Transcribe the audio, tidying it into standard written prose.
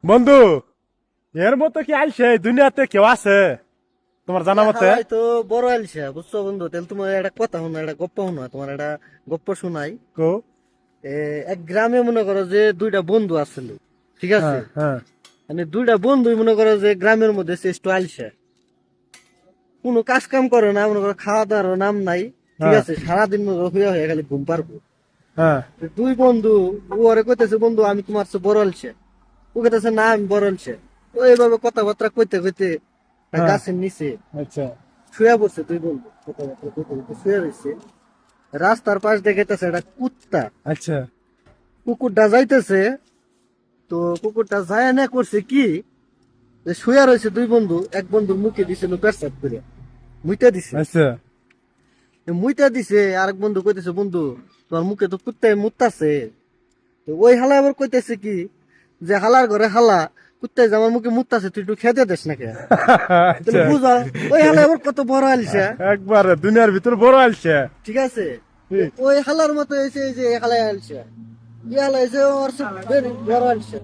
বন্ধু, এর মতো কি আইছে দুনিয়াতে কেউ আছে তোমার জানা মতে? তো বড় আলসা বুঝছো বন্ধু, তাহলে তোমার একটা কথা শোনো, একটা গপ্প শোনো, তোমার একটা গপ্প শোনাই। কো। এ, এক গ্রামে মনে করো যে দুইটা বন্ধু আসছিল, ঠিক আছে? হ্যাঁ, হ্যাঁ, মানে দুইটা বন্ধু মনে করো যে গ্রামের মধ্যে শ্রেষ্ঠ আলসা, কোনো কাজ কাম করে না, মনে করো খাওয়া দাওয়ার নাম নাই, ঠিক হ্যাঁ, আছে? সারাদিন মনে করো হইয়া হইয়া খালি ঘুম পারবো। হ্যাঁ, তো দুই বন্ধু, ও ওরে কইতেছে বন্ধু আমি তোমার চেয়ে বড় আলসা, ও কইতেছে না আমি বড় আলসা। তো এইভাবে কথাবার্তা কইতে কইতে একটা হ্যাঁ। গাছের নিচে আচ্ছা, শুয়ে পড়ছে দুই বন্ধু, কথাবার্তা কইতে কইতে শুয়ে রয়েছে। রাস্তার পাশ দেখাইতেছে একটা কুত্তা, আচ্ছা। কুকুরটা যাইতেছে। তো কুকুরটা যায় না করছে কি, যে শুয়ে রয়েছে দুই বন্ধু, এক বন্ধুর মুখে দিছিল পেটসাপ করে, মুইটা দিছে। আচ্ছা। মুইটা দিছে, আরেক বন্ধু কইতেছে বন্ধু তোমার মুখে তো কুত্তায় মুতাছে। তো ওই হালা আবার কইতেছে কি, যে হালার ঘরে হালা, কুত্তায় যে আমার মুখে মুতাছে তুই একটু খেতে দেস নাকি? তাহলে আচ্ছা। বুঝা, ওই হালা আবার কত বড় আলসা, একবারে দুনিয়ার ভিতর বড় আইছে। ঠিক আছে? ওই হালার মতো এসে এই যে হালায় আলসা, ই হালা এসে ওর সব বড় আলসা।